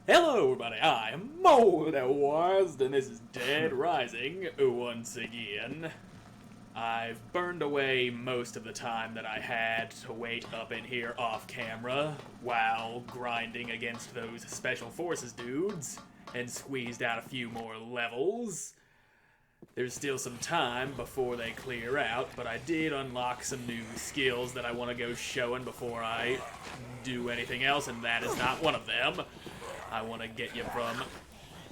Hello everybody, I'm Moldy, and this is Dead Rising once again. I've burned away most of the time that I had to wait up in here off camera while grinding against those Special Forces dudes and squeezed out a few more levels. There's still some time before they clear out, but I did unlock some new skills that I want to go showing before I do anything else, and that is not one of them. I want to get you from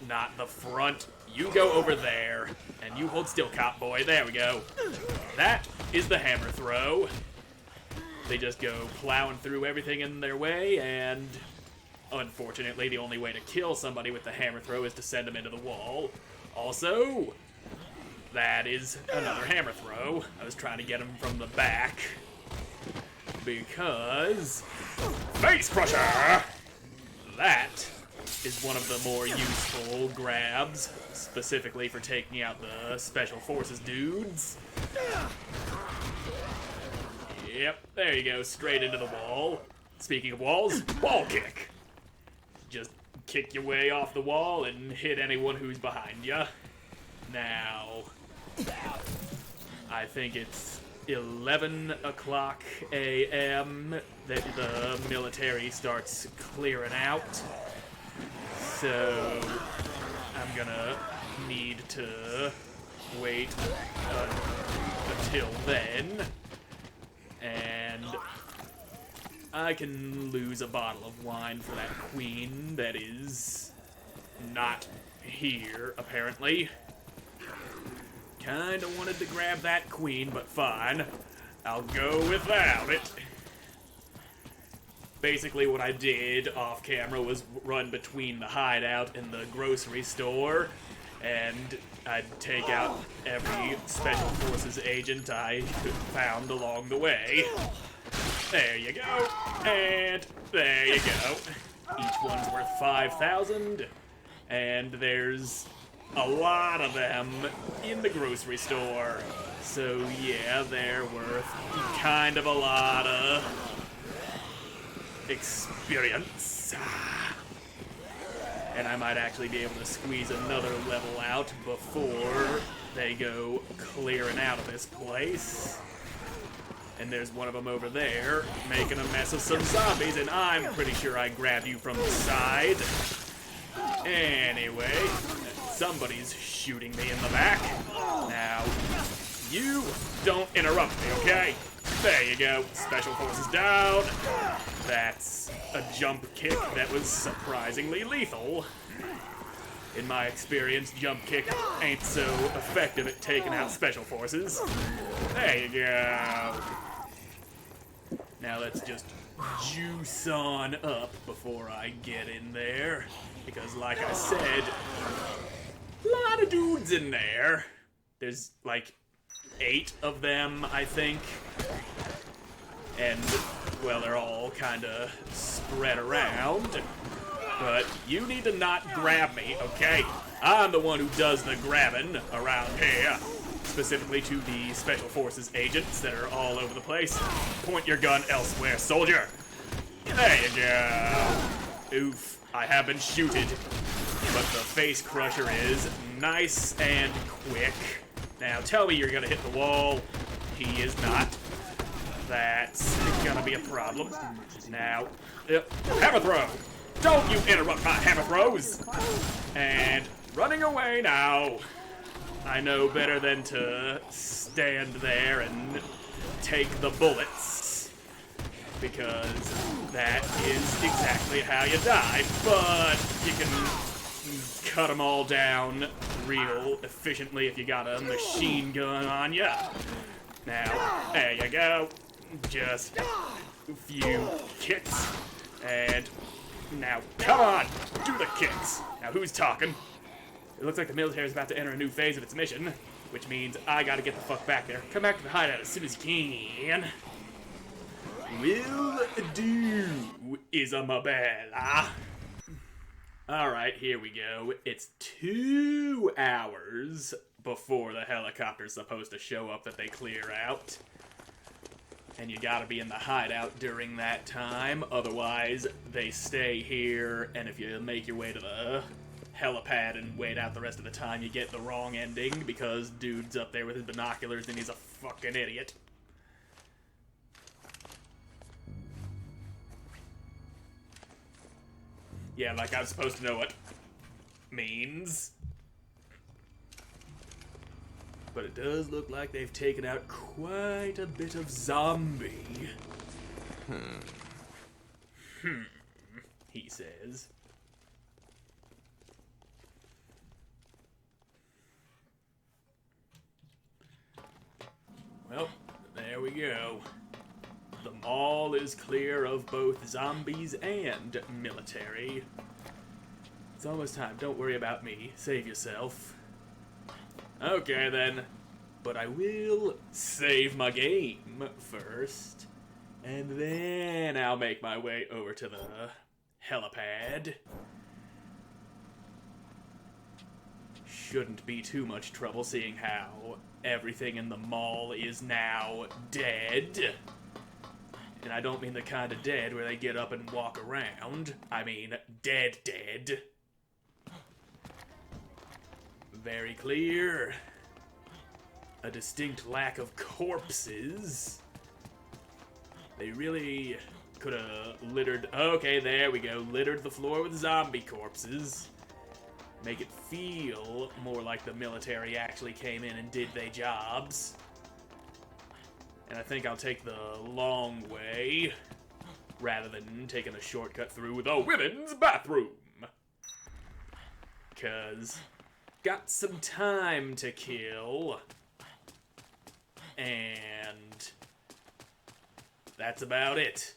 not the front. You go over there, and you hold still, cop boy. There we go. That is the hammer throw. They just go plowing through everything in their way, and unfortunately, the only way to kill somebody with the hammer throw is to send them into the wall. Also, that is another hammer throw. I was trying to get him from the back because face crusher. That is one of the more useful grabs, specifically for taking out the Special Forces dudes. Yep, there you go, straight into the wall. Speaking of walls, wall kick. Just kick your way off the wall and hit anyone who's behind you. Now, I think it's 11 o'clock a.m. that the military starts clearing out. So, I'm gonna need to wait until then. And I can lose a bottle of wine for that queen that is not here, apparently. Kinda wanted to grab that queen, but fine. I'll go without it. Basically what I did off camera was run between the hideout and the grocery store, and I'd take out every Special Forces agent I found along the way. There you go, and there you go. Each one's worth 5,000, and there's a lot of them in the grocery store. So yeah, they're worth kind of a lot of experience. And I might actually be able to squeeze another level out before they go clearing out of this place. And there's one of them over there making a mess of some zombies, and I'm pretty sure I grabbed you from the side. Anyway, somebody's shooting me in the back. Now, you don't interrupt me, okay? There you go. Special Forces down. That's a jump kick that was surprisingly lethal. In my experience, jump kick ain't so effective at taking out Special Forces. There you go. Now let's just juice on up before I get in there. Because like I said, a lot of dudes in there. There's like 8 of them, I think. And, well, they're all kind of spread around. But you need to not grab me, okay? I'm the one who does the grabbing around here. Specifically to the Special Forces agents that are all over the place. Point your gun elsewhere, soldier. There you go. Oof, I have been shooted. But the face crusher is nice and quick. Now tell me you're gonna hit the wall. He is not. That's gonna be a problem. Now, hammer throw! Don't you interrupt my hammer throws! And running away now. I know better than to stand there and take the bullets, because that is exactly how you die. But you can cut them all down real efficiently if you got a machine gun on you. Now, there you go. Just a few kicks, and now, come on, do the kicks. Now, who's talking? It looks like the military is about to enter a new phase of its mission, which means I gotta get the fuck back there. Come back to the hideout as soon as you can. Will do, Isabella. Alright, here we go. It's 2 hours before the helicopter's supposed to show up that they clear out. And you gotta be in the hideout during that time, otherwise they stay here, and if you make your way to the helipad and wait out the rest of the time, you get the wrong ending, because dude's up there with his binoculars and he's a fucking idiot. Yeah, like I'm supposed to know what means. But it does look like they've taken out quite a bit of zombie. He says. Well, there we go. The mall is clear of both zombies and military. It's almost time. Don't worry about me. Save yourself. Okay, then. But I will save my game first. And then I'll make my way over to the helipad. Shouldn't be too much trouble seeing how everything in the mall is now dead. And I don't mean the kind of dead where they get up and walk around. I mean dead. Very clear. A distinct lack of corpses. They really could have littered... Okay, there we go. Littered the floor with zombie corpses. Make it feel more like the military actually came in and did their jobs. And I think I'll take the long way, rather than taking a shortcut through the women's bathroom. 'Cause got some time to kill. And that's about it.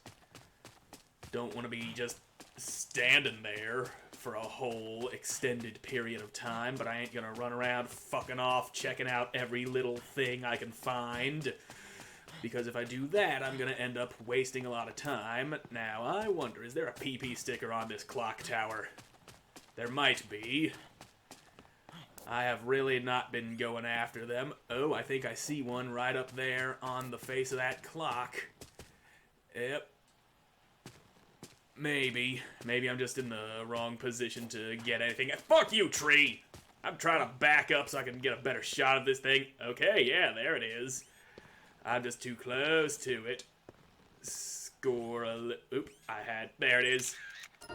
Don't want to be just standing there for a whole extended period of time, but I ain't gonna run around fucking off checking out every little thing I can find. Because if I do that, I'm gonna end up wasting a lot of time. Now, I wonder, is there a PP sticker on this clock tower? There might be. I have really not been going after them. Oh, I think I see one right up there on the face of that clock. Yep. Maybe. Maybe I'm just in the wrong position to get anything. Fuck you, tree! I'm trying to back up so I can get a better shot of this thing. Okay, yeah, there it is. I'm just too close to it. Score a oop, I had... There it is.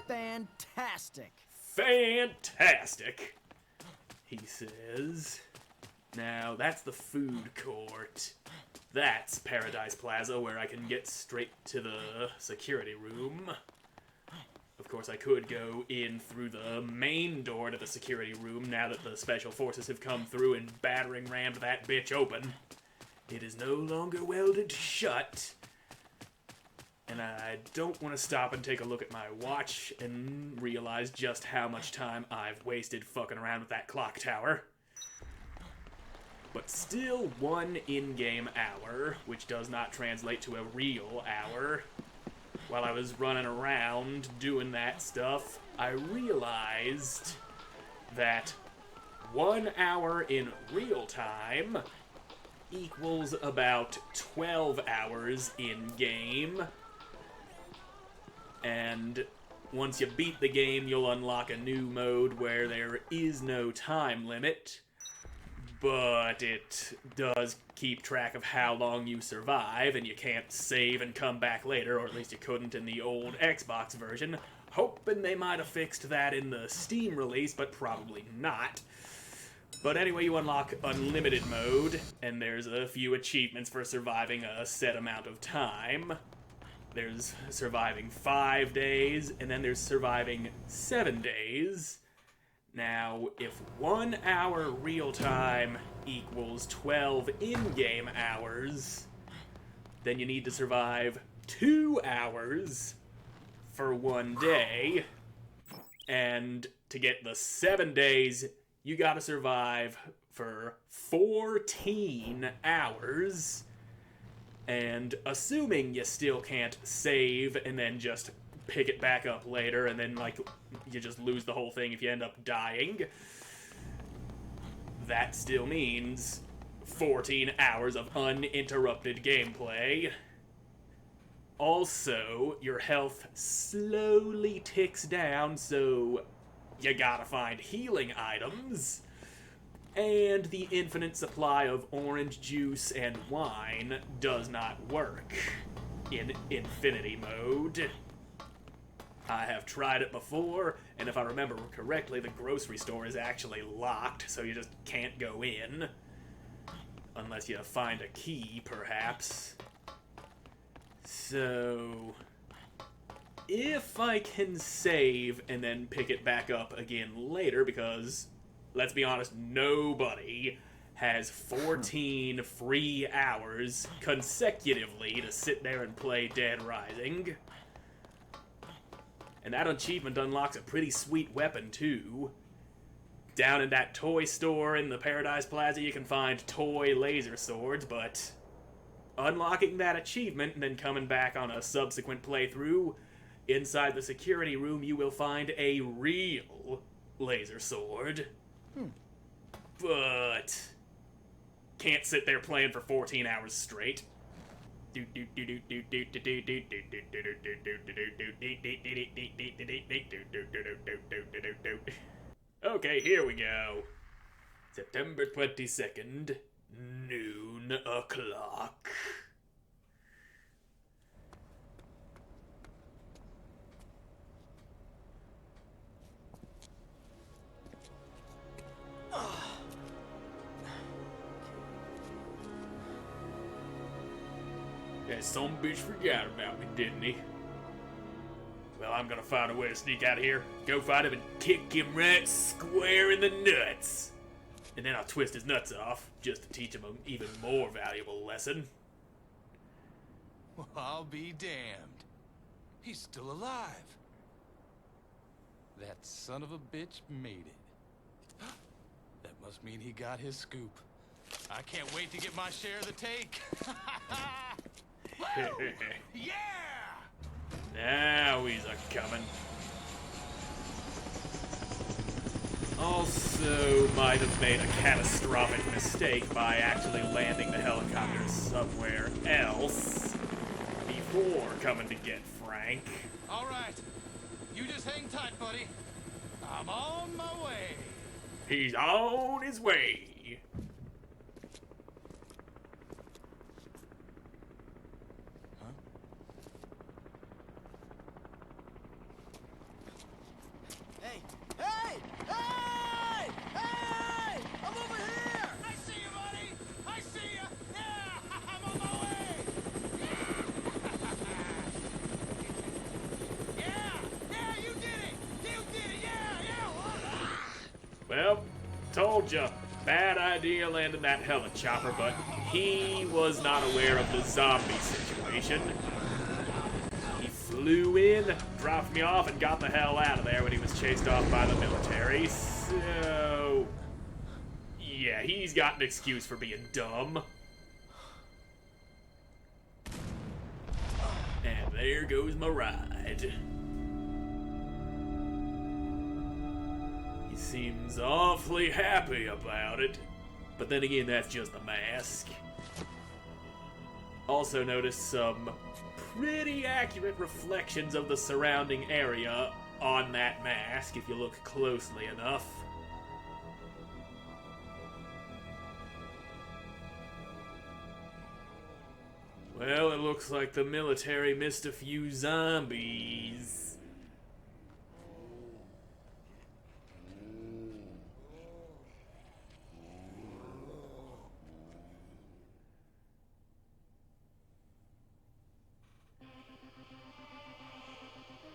Fantastic. Fantastic, he says. Now, that's the food court. That's Paradise Plaza, where I can get straight to the security room. Of course, I could go in through the main door to the security room now that the special forces have come through and battering rammed that bitch open. It is no longer welded shut. And I don't want to stop and take a look at my watch and realize just how much time I've wasted fucking around with that clock tower. But still 1 in-game hour, which does not translate to a real hour. While I was running around doing that stuff, I realized that 1 hour in real time equals about 12 hours in-game. And once you beat the game, you'll unlock a new mode where there is no time limit, but it does keep track of how long you survive, and you can't save and come back later, or at least you couldn't in the old Xbox version. Hoping they might have fixed that in the Steam release, but probably not. But anyway, you unlock Unlimited mode, and there's a few achievements for surviving a set amount of time. There's surviving 5 days, and then there's surviving 7 days. Now, if 1 hour real time equals 12 in-game hours, then you need to survive 2 hours for 1 day. And to get the 7 days, you gotta survive for 14 hours. And assuming you still can't save and then just pick it back up later, and then, like, you just lose the whole thing if you end up dying, that still means 14 hours of uninterrupted gameplay. Also, your health slowly ticks down, so you gotta find healing items. And the infinite supply of orange juice and wine does not work in infinity mode. I have tried it before, and if I remember correctly, the grocery store is actually locked, so you just can't go in. Unless you find a key, perhaps. So, if I can save and then pick it back up again later, because, let's be honest, nobody has 14 free hours consecutively to sit there and play Dead Rising. And that achievement unlocks a pretty sweet weapon, too. Down in that toy store in the Paradise Plaza, you can find toy laser swords, but unlocking that achievement and then coming back on a subsequent playthrough, inside the security room you will find a real laser sword. But can't sit there playing for 14 hours straight. Okay, here we go. September 22nd, noon o'clock. That some bitch forgot about me, didn't he? Well, I'm gonna find a way to sneak out of here, go find him, and kick him right square in the nuts. And then I'll twist his nuts off, just to teach him an even more valuable lesson. Well, I'll be damned. He's still alive. That son of a bitch made it. That must mean he got his scoop. I can't wait to get my share of the take. Yeah! Now he's a-coming. Also might have made a catastrophic mistake by actually landing the helicopter somewhere else before coming to get Frank. All right. You just hang tight, buddy. I'm on my way. He's on his way. Hey! Hey! Hey! Hey! I'm over here! I see you, buddy. I see you. Yeah, I'm on my way. Yeah. Yeah, you did it. You did it. Yeah. Well, told ya. Bad idea landing that helichopper, but he was not aware of the zombie situation. He flew in, dropped me off, and got the hell out of there when he was chased off by the military. So, yeah, he's got an excuse for being dumb. And there goes my ride. He seems awfully happy about it, but then again, that's just a mask. Also noticed some pretty accurate reflections of the surrounding area on that mask if you look closely enough. Well, it looks like the military missed a few zombies.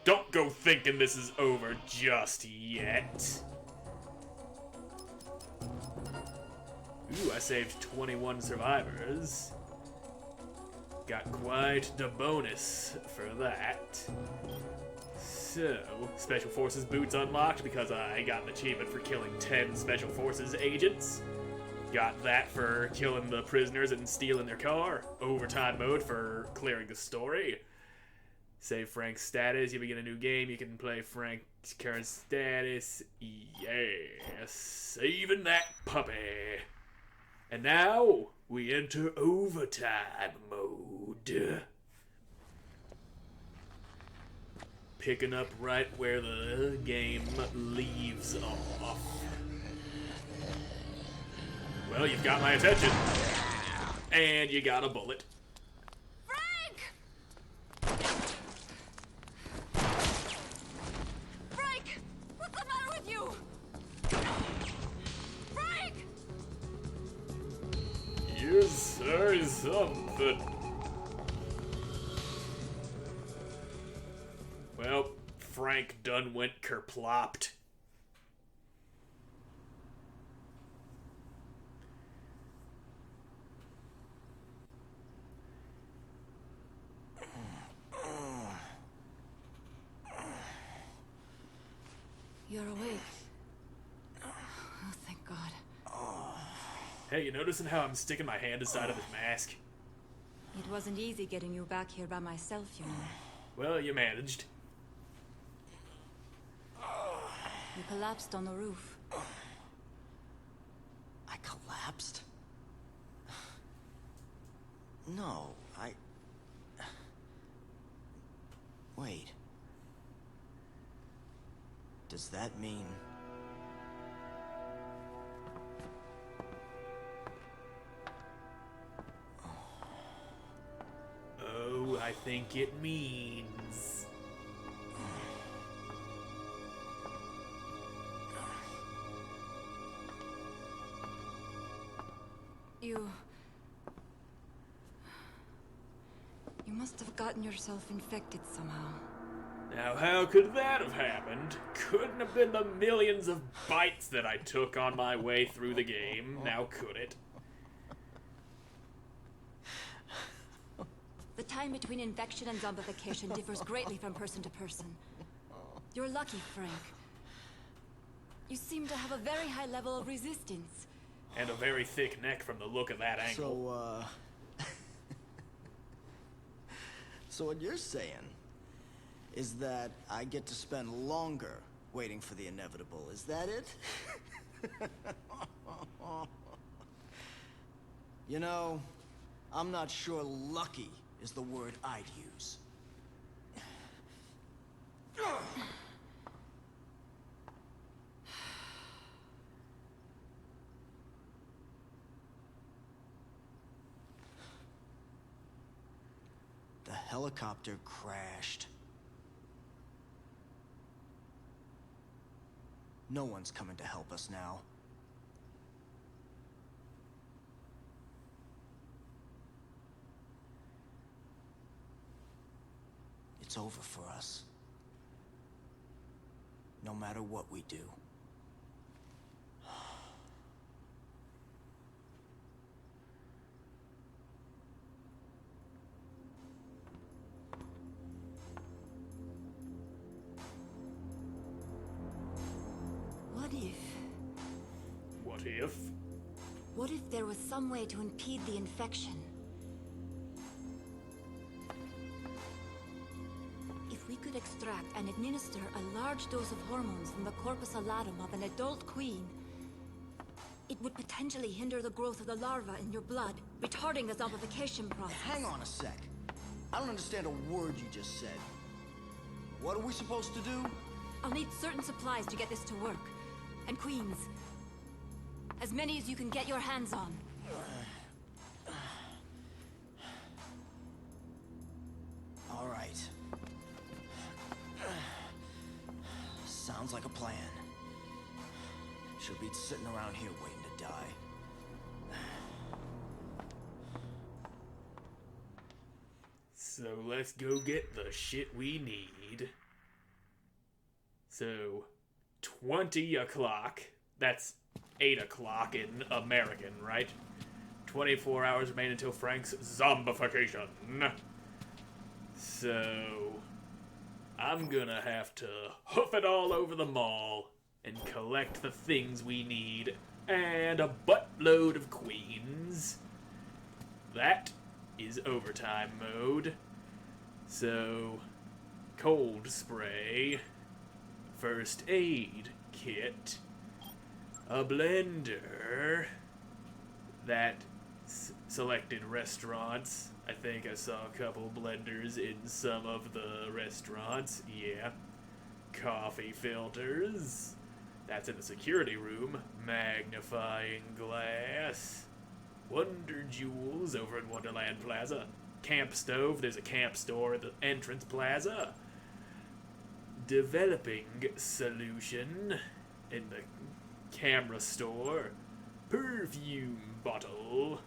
Don't go thinking this is over just yet. Ooh, I saved 21 survivors. Got quite the bonus for that. So, Special Forces boots unlocked because I got an achievement for killing 10 Special Forces agents. Got that for killing the prisoners and stealing their car. Overtime mode for clearing the story. Save Frank's status. You begin a new game. You can play Frank's current status. Yes. Saving that puppy. And now, we enter overtime mode. picking up right where the game leaves off. Well, you've got my attention. And you got a bullet. Frank! Frank! What's the matter with you? Frank! You say something. Well, Frank done went kerplopped. You're awake. Oh, thank God. Hey, you noticing how I'm sticking my hand inside of his mask? It wasn't easy getting you back here by myself, you know. Well, you managed. You collapsed on the roof. I collapsed? No, Wait. Does that mean... Oh, I think it means... You must have gotten yourself infected somehow. Now, how could that have happened? Couldn't have been the millions of bites that I took on my way through the game, now could it? The time between infection and zombification differs greatly from person to person. You're lucky, Frank. You seem to have a very high level of resistance. And a very thick neck from the look of that angle. So what you're saying is that I get to spend longer waiting for the inevitable, is that it? You know, I'm not sure lucky is the word I'd use. The helicopter crashed. No one's coming to help us now. It's over for us. No matter what we do. What if? What if? What if there was some way to impede the infection? If we could extract and administer a large dose of hormones from the corpus allatum of an adult queen, it would potentially hinder the growth of the larva in your blood, retarding the zombification process. Hang on a sec. I don't understand a word you just said. What are we supposed to do? I'll need certain supplies to get this to work. And queens. As many as you can get your hands on. All right. Sounds like a plan. She'll be sitting around here waiting to die. So let's go get the shit we need. So, 20 o'clock. That's 8 o'clock in American, right? 24 hours remain until Frank's zombification. So, I'm gonna have to hoof it all over the mall and collect the things we need and a buttload of queens. That is overtime mode. So, cold spray, first aid kit, a blender, that selected restaurants. I think I saw a couple blenders in some of the restaurants, yeah. coffee filters. That's in the security room. Magnifying glass. Wonder Jewels over in Wonderland Plaza. Camp stove. There's a camp store at the entrance plaza. Developing solution in the camera store. Perfume bottle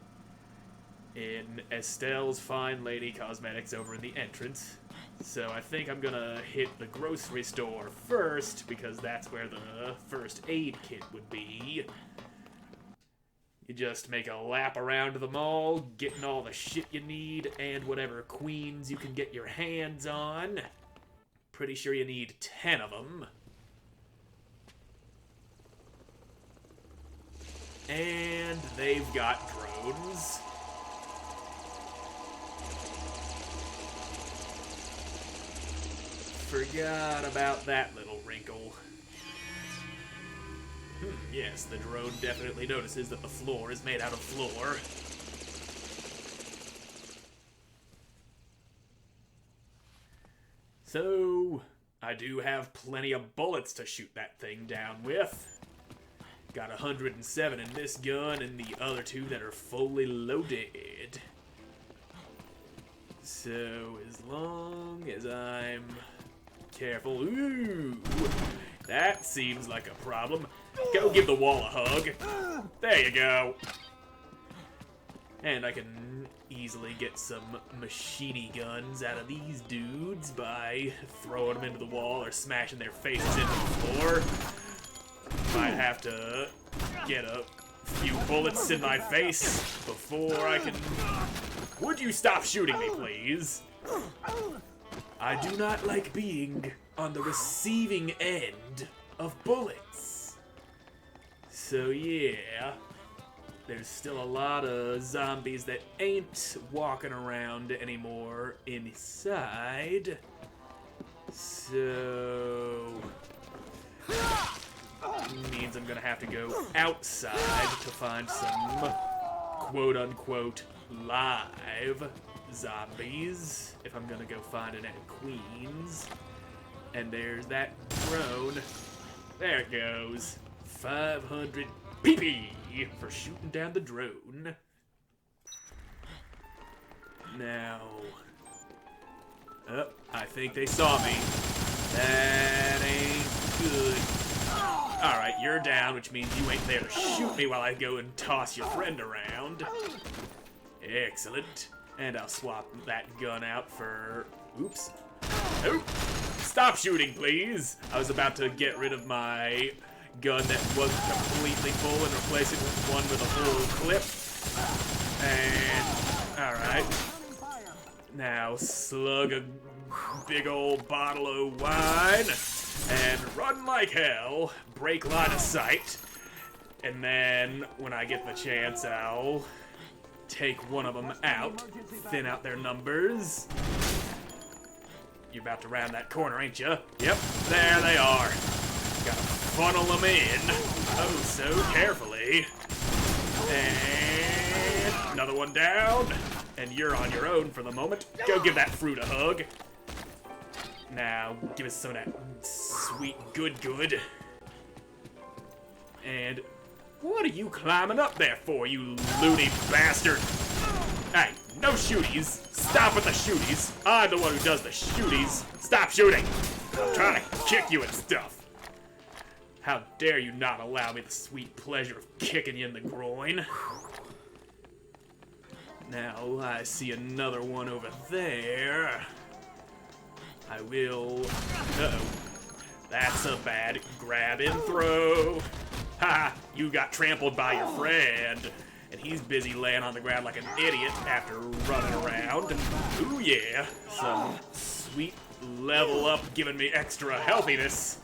in Estelle's Fine Lady Cosmetics over in the entrance. So I think I'm gonna hit the grocery store first because that's where the first aid kit would be. You just make a lap around the mall, getting all the shit you need and whatever queens you can get your hands on. Pretty sure you need 10 of them. And they've got drones. Forgot about that little wrinkle. Yes, the drone definitely notices that the floor is made out of floor. So, I do have plenty of bullets to shoot that thing down with. Got 107 in this gun and the other two that are fully loaded. So, as long as I'm careful. Ooh, that seems like a problem. Go give the wall a hug. There you go. And I can easily get some machine guns out of these dudes by throwing them into the wall or smashing their faces into the floor. Might have to get a few bullets in my face before I can... Would you stop shooting me, please? I do not like being on the receiving end of bullets. So yeah, there's still a lot of zombies that ain't walking around anymore inside. So... means I'm gonna have to go outside to find some quote-unquote live zombies if I'm gonna go find it at Queens. And there's that drone. There it goes. 500 PP for shooting down the drone. Now... oh, I think they saw me. That ain't good. Alright, you're down, which means you ain't there to shoot me while I go and toss your friend around. Excellent. And I'll swap that gun out for... oops. Oh! Stop shooting, please! I was about to get rid of my gun that wasn't completely full and replace it with one with a full clip. And... alright. Now slug a big old bottle of wine and run like hell, break line of sight, and then when I get the chance I'll take one of them out, thin out their numbers. You're about to round that corner, ain't you? Yep, there they are. Gotta funnel them in, oh so carefully. And another one down, and you're on your own for the moment. Go give that fruit a hug. Now, give us some of that sweet good. And what are you climbing up there for, you loony bastard? Hey, no shooties. Stop with the shooties. I'm the one who does the shooties. Stop shooting. I'm trying to kick you and stuff. How dare you not allow me the sweet pleasure of kicking you in the groin? Now, I see another one over there. I will... uh-oh. That's a bad grab and throw. Ha! You got trampled by your friend. And he's busy laying on the ground like an idiot after running around. Ooh yeah, some sweet level up giving me extra healthiness.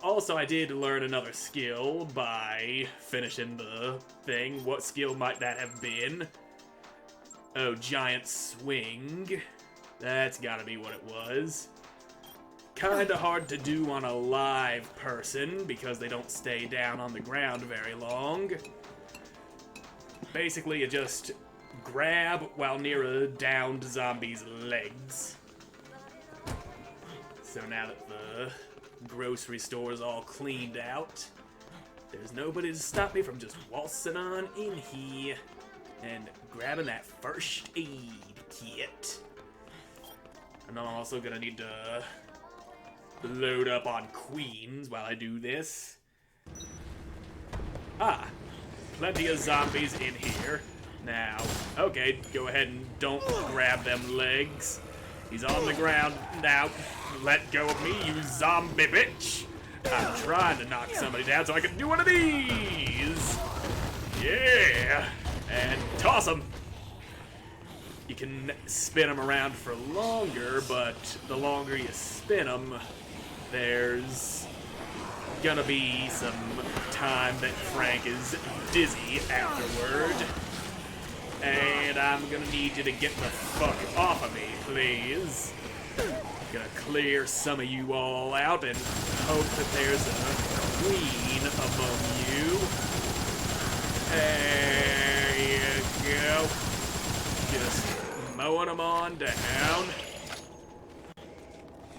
Also, I did learn another skill by finishing the thing. What skill might that have been? Oh, giant swing. That's gotta be what it was. Kinda hard to do on a live person because they don't stay down on the ground very long. Basically, you just grab while near a downed zombie's legs. So now that the grocery store is all cleaned out, there's nobody to stop me from just waltzing on in here and grabbing that first aid kit. And I'm also gonna need to load up on queens while I do this. Ah, plenty of zombies in here. Now, okay, go ahead and don't grab them legs. He's on the ground now. Let go of me, you zombie bitch. I'm trying to knock somebody down so I can do one of these. Yeah, and toss him. You can spin them around for longer, but the longer you spin them, there's gonna be some time that Frank is dizzy afterward. And I'm gonna need you to get the fuck off of me, please. Gonna clear some of you all out and hope that there's a queen among you. There you go. Just mowing them on down.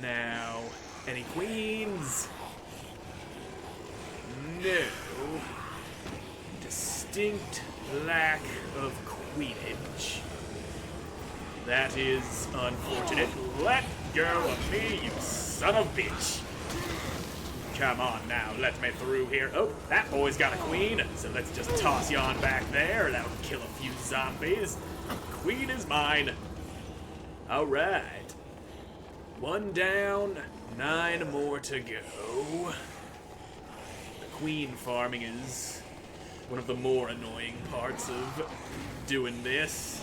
Now, any queens? No. Distinct lack of queenage. That is unfortunate. Let go of me, you son of a bitch. Come on now, let me through here. Oh, that boy's got a queen, so let's just toss you on back there. That'll kill a few zombies. Queen is mine. Alright. 1 down, 9 more to go. The queen farming is one of the more annoying parts of doing this.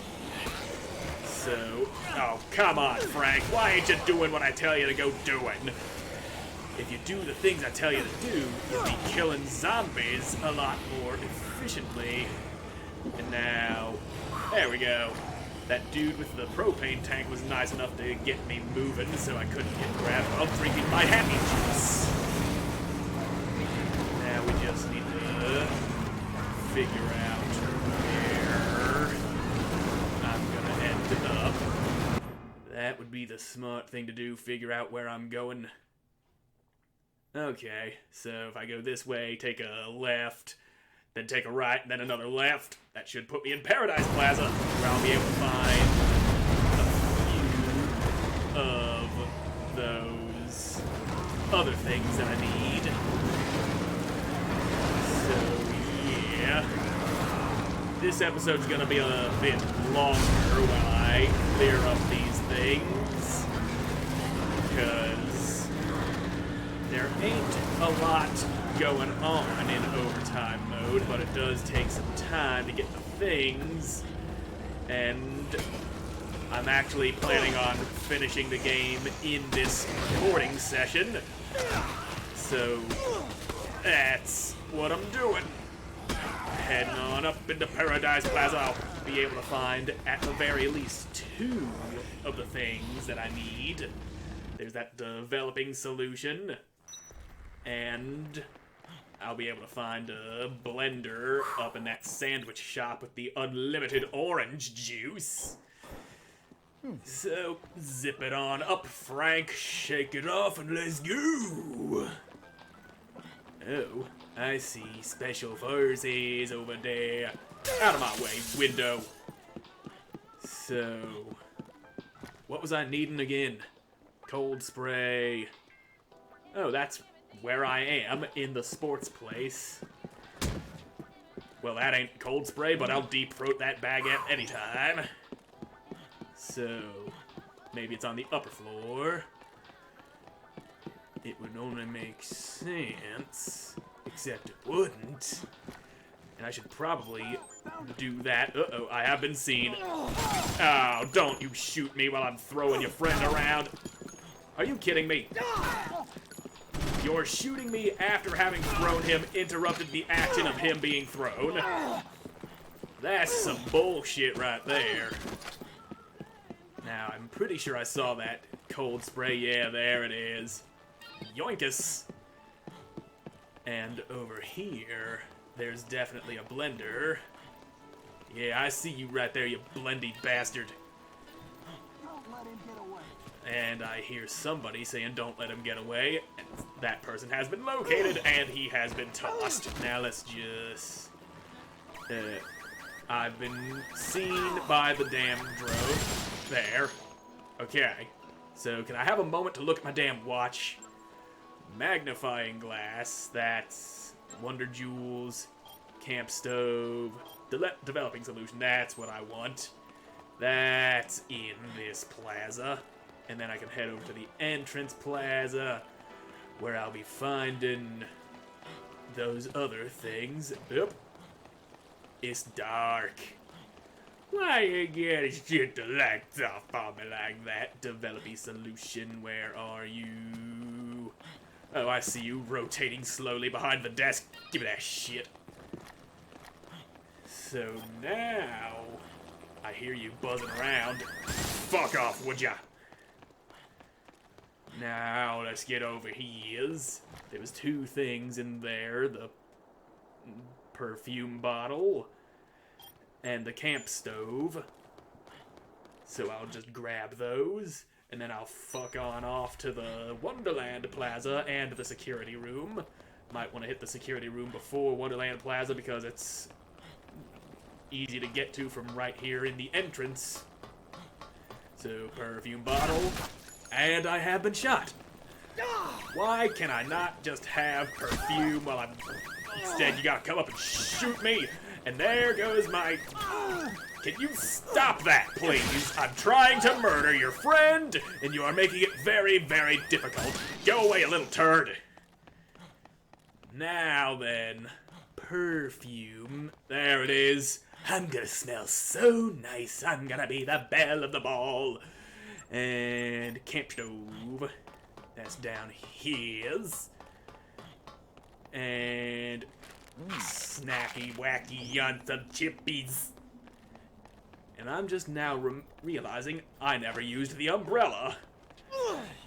So, oh, come on, Frank. Why ain't you doing what I tell you to go doing? If you do the things I tell you to do, you'll be killing zombies a lot more efficiently. And now, there we go. That dude with the propane tank was nice enough to get me moving so I couldn't get grabbed while drinking my happy juice. Now we just need to figure out where I'm gonna end up. That would be the smart thing to do, figure out where I'm going. Okay, so if I go this way, take a left, then take a right, then another left, that should put me in Paradise Plaza, where I'll be able to find a few of those other things that I need. So, yeah. This episode's gonna be a bit longer while I clear up these things, because there ain't a lot going on in overtime mode, but it does take some time to get the things, and I'm actually planning on finishing the game in this recording session, so that's what I'm doing. Heading on up into Paradise Plaza, I'll be able to find at the very least 2 of the things that I need. There's that developing solution, and I'll be able to find a blender up in that sandwich shop with the unlimited orange juice. So, zip it on up, Frank, shake it off, and let's go! Oh, I see special forces over there. Out of my way, window. So, what was I needing again? Cold spray. Oh, that's where I am, in the sports place. Well, that ain't cold spray, but I'll deep throat that baguette anytime. So, maybe it's on the upper floor. It would only make sense, except it wouldn't. And I should probably do that. Uh-oh, I have been seen. Oh, don't you shoot me while I'm throwing your friend around. Are you kidding me? You're shooting me after having thrown him interrupted the action of him being thrown. That's some bullshit right there. Now, I'm pretty sure I saw that cold spray. Yeah, there it is. Yoinkus! And over here, there's definitely a blender. Yeah, I see you right there, you blendy bastard. And I hear somebody saying, don't let him get away. And that person has been located, and he has been tossed. Now let's just... I've been seen by the damn drove. There. Okay. So can I have a moment to look at my damn watch? Magnifying glass. That's Wonder Jewels. Camp stove. Developing solution. That's what I want. That's in this plaza. And then I can head over to the entrance plaza, where I'll be finding those other things. Yep. It's dark. Why you gotta shut the lights off on me like that? Developing solution, where are you? Oh, I see you rotating slowly behind the desk. Give me that shit. So now, I hear you buzzing around. Fuck off, would ya? Now, let's get over here. There was two things in there. The perfume bottle and the camp stove. So I'll just grab those, and then I'll fuck on off to the Wonderland Plaza and the security room. Might want to hit the security room before Wonderland Plaza because it's easy to get to from right here in the entrance. So, perfume bottle. And I have been shot. Why can I not just have perfume while I'm... Instead, you gotta come up and shoot me. And there goes my... Can you stop that, please? I'm trying to murder your friend, and you are making it very, very difficult. Go away, a little turd. Now then, perfume. There it is. I'm gonna smell so nice. I'm gonna be the belle of the ball. And camp stove. That's down here. And snacky, wacky yunts of chippies. And I'm just now realizing I never used the umbrella.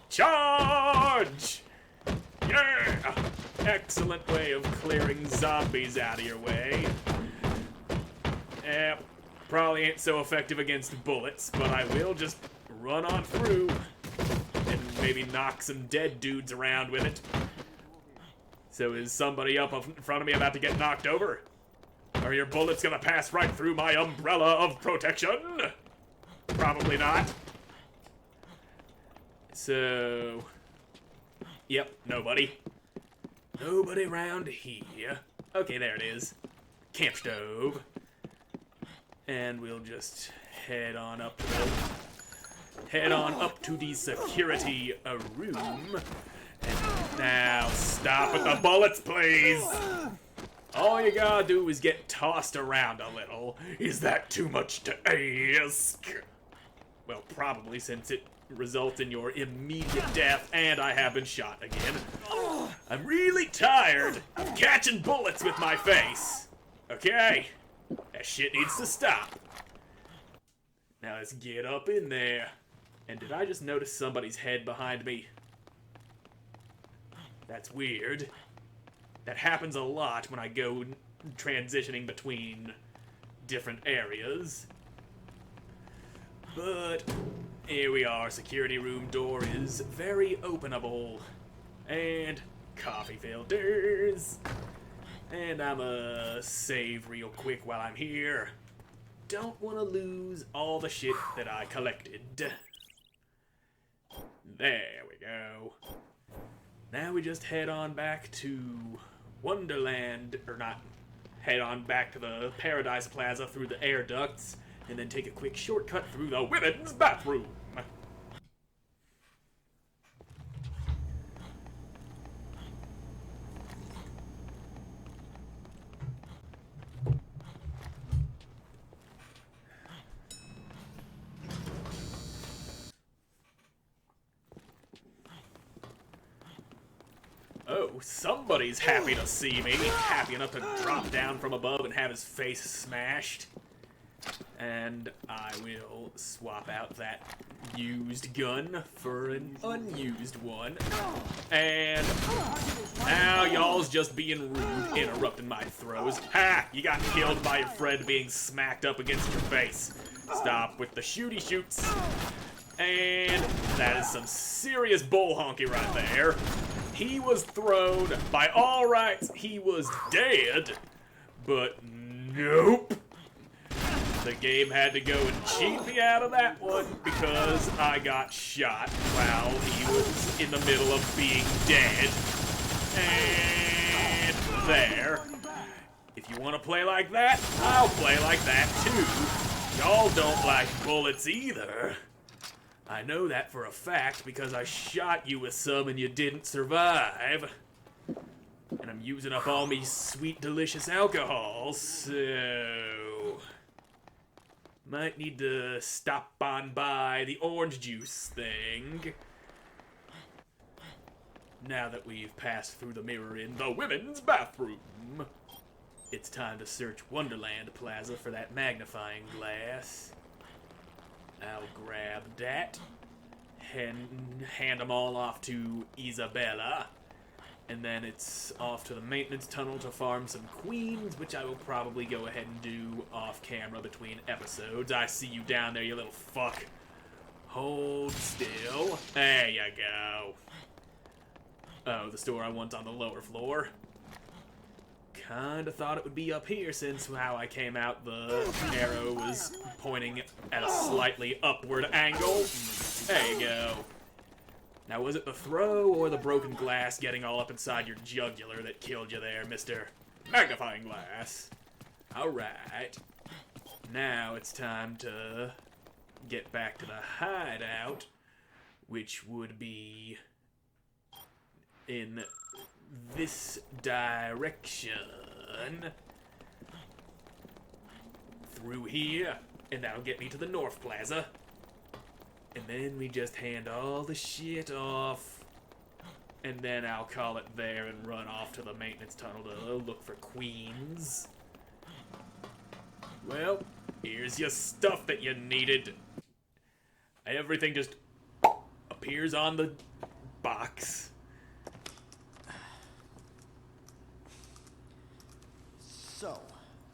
Charge! Yeah! Excellent way of clearing zombies out of your way. Probably ain't so effective against bullets, but I will just run on through and maybe knock some dead dudes around with it. So is somebody up in front of me about to get knocked over? Are your bullets gonna pass right through my umbrella of protection? Probably not. So... Yep, nobody. Nobody around here. Okay, there it is. Camp stove. And we'll just head on up to the security room. And now stop with the bullets, please. All you gotta do is get tossed around a little. Is that too much to ask? Well, probably, since it results in your immediate death, and I have been shot again. I'm really tired of catching bullets with my face. Okay? That shit needs to stop. Now let's get up in there. And did I just notice somebody's head behind me? That's weird. That happens a lot when I go transitioning between different areas. But here we are. Security room door is very openable. And coffee filters. And I'ma save real quick while I'm here. Don't want to lose all the shit that I collected. There we go. Now we just head on back to Wonderland, or not, head on back to the Paradise Plaza through the air ducts, and then take a quick shortcut through the women's bathroom. Oh, somebody's happy to see me. Happy enough to drop down from above and have his face smashed. And I will swap out that used gun for an unused one. And now y'all's just being rude, interrupting my throws. Ha! You got killed by your friend being smacked up against your face. Stop with the shooty shoots. And that is some serious bull honky right there. He was thrown. By all rights, he was dead. But nope. The game had to go and cheat me out of that one because I got shot while he was in the middle of being dead. And there. If you want to play like that, I'll play like that too. Y'all don't like bullets either. I know that for a fact because I shot you with some and you didn't survive. And I'm using up all me sweet, delicious alcohol, so... might need to stop on by the orange juice thing. Now that we've passed through the mirror in the women's bathroom, it's time to search Wonderland Plaza for that magnifying glass. I'll grab that, hand them all off to Isabella, and then it's off to the maintenance tunnel to farm some queens, which I will probably go ahead and do off camera between episodes. I see you down there, you little fuck. Hold still. There you go. Oh, the store I want on the lower floor. Kinda thought it would be up here since how I came out, the arrow was pointing at a slightly upward angle. There you go. Now, was it the throw or the broken glass getting all up inside your jugular that killed you there, Mr. Magnifying Glass? Alright. Now it's time to get back to the hideout, which would be in this direction. Through here, and that'll get me to the North Plaza. And then we just hand all the shit off, and then I'll call it there and run off to the maintenance tunnel to look for queens. Well, here's your stuff that you needed. Everything just appears on the box. So,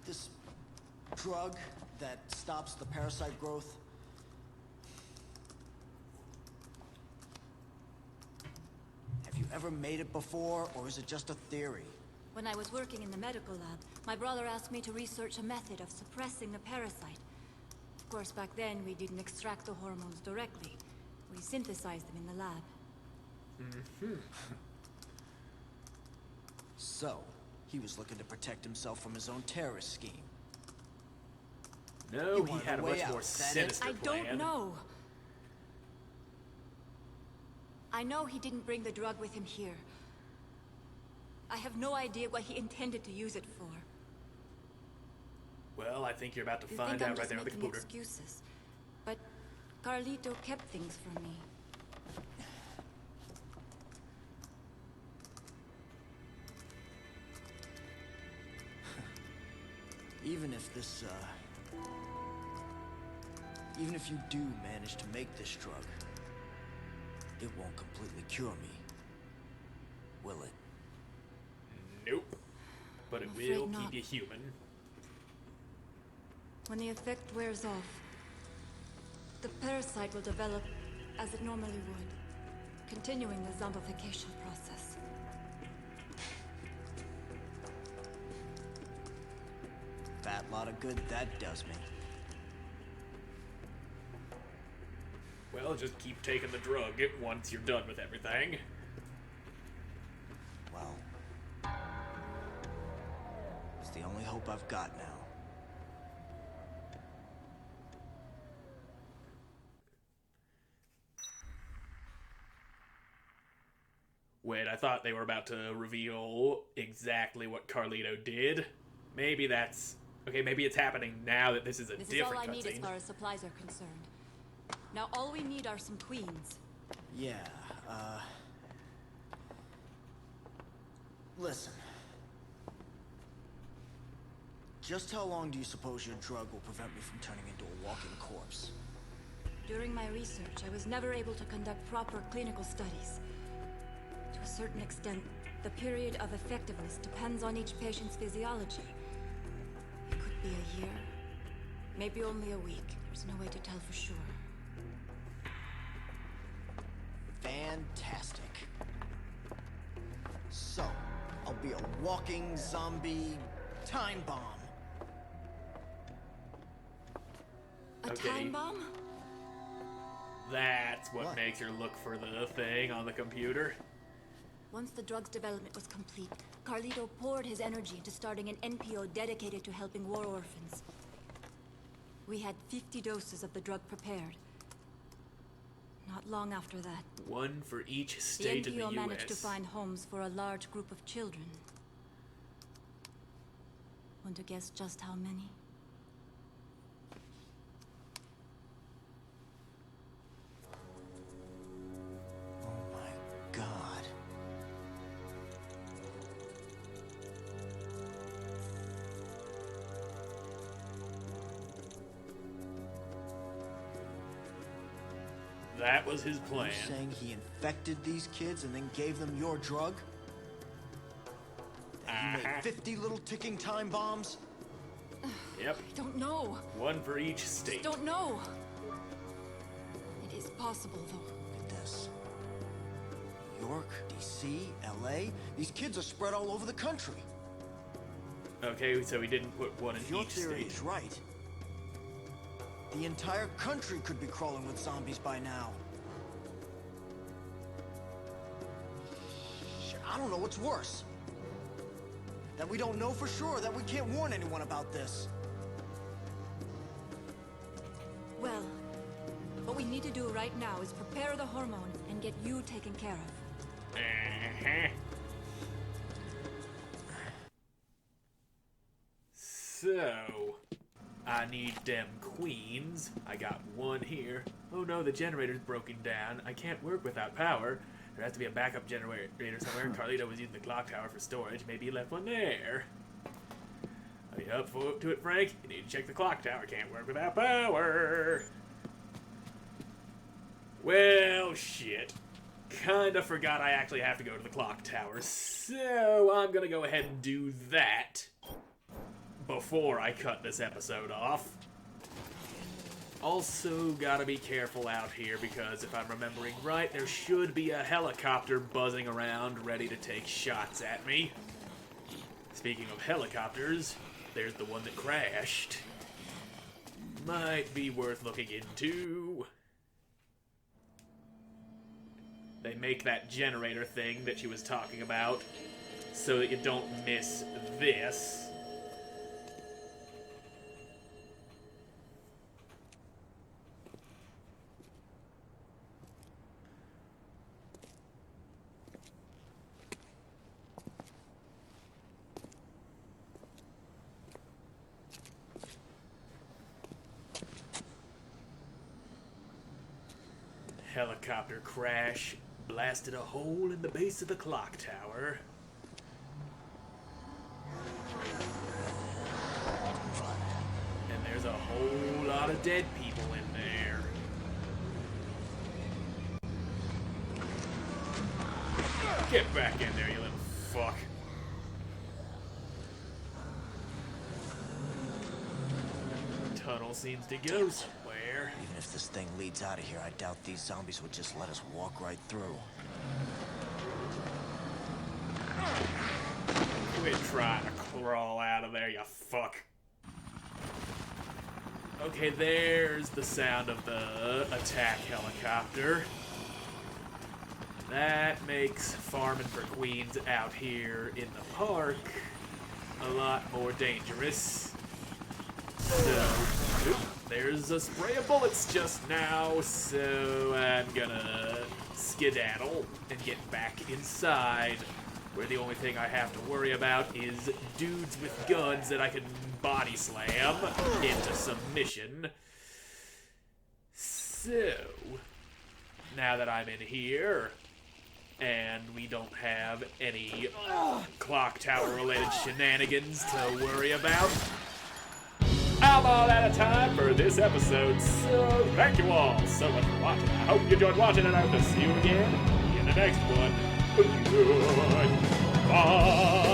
this drug that stops the parasite growth, have you ever made it before, or is it just a theory? When I was working in the medical lab, my brother asked me to research a method of suppressing the parasite. Of course, back then, we didn't extract the hormones directly. We synthesized them in the lab. So, he was looking to protect himself from his own terrorist scheme. No, he had a much more sinister I plan. don't know. I know he didn't bring the drug with him here. I have no idea what he intended to use it for. Well, I think you're about to You find think I'm out right just there on the making computer. excuses, but Carlito kept things from me. Even if this, even if you do manage to make this drug, it won't completely cure me, will it? Nope. But it I'm afraid will not. keep you human. When the effect wears off, the parasite will develop as it normally would, continuing the zombification process. Fat lot of good that does me. Well, just keep taking the drug once you're done with everything. Well, it's the only hope I've got now. Wait, I thought they were about to reveal exactly what Carlito did. Maybe that's... Okay, maybe it's happening now that this is a This is different all I need as cutscene. far as supplies are concerned. Now all we need are some queens. Yeah, listen. Just how long do you suppose your drug will prevent me from turning into a walking corpse? During my research, I was never able to conduct proper clinical studies. To a certain extent, the period of effectiveness depends on each patient's physiology. It could be a year, maybe only a week. There's no way to tell for sure. Fantastic. So, I'll be a walking zombie time bomb. A Okay. time bomb? That's what What? makes her look for the thing on the computer. Once the drug's development was complete, Carlito poured his energy into starting an NPO dedicated to helping war orphans. We had 50 doses of the drug prepared. Not long after that, One for each the state in the NPO U.S. managed to find homes for a large group of children. Want to guess just how many? Oh my god. That was his plan. You're saying he infected these kids and then gave them your drug? That he made 50 little ticking time bombs? Yep. I don't know. One for each state. Don't know. It is possible, though. Look at this. New York, DC, LA. These kids are spread all over the country. Okay, so he didn't put one in If your each theory state. is right, the entire country could be crawling with zombies by now. I don't know what's worse. That we don't know for sure, that we can't warn anyone about this. Well, what we need to do right now is prepare the hormones and get you taken care of. Uh-huh. So, I need them queens. I got one here. Oh no, the generator's broken down. I can't work without power. There has to be a backup generator somewhere. Carlito was using the clock tower for storage. Maybe he left one there. Are you up to it, Frank? You need to check the clock tower. Can't work without power. Well, shit. Kinda forgot I actually have to go to the clock tower. So, I'm gonna go ahead and do that before I cut this episode off. Also, gotta be careful out here because if I'm remembering right, there should be a helicopter buzzing around ready to take shots at me. Speaking of helicopters, there's the one that crashed. Might be worth looking into. They make that generator thing that she was talking about so that you don't miss this. Helicopter crash blasted a hole in the base of the clock tower. And there's a whole lot of dead people in there. Get back in there, you little fuck. Tunnel seems to go somewhere. Even if this thing leads out of here, I doubt these zombies would just let us walk right through. Quit trying to crawl out of there, you fuck. Okay, there's the sound of the attack helicopter. That makes farming for queens out here in the park a lot more dangerous. So, oop, there's a spray of bullets just now, so I'm gonna skedaddle and get back inside, where the only thing I have to worry about is dudes with guns that I can body slam into submission. So, now that I'm in here, and we don't have any clock tower related shenanigans to worry about, I'm all out of time for this episode, so thank you all so much for watching. I hope you enjoyed watching, and I hope to see you again in the next one. Goodbye.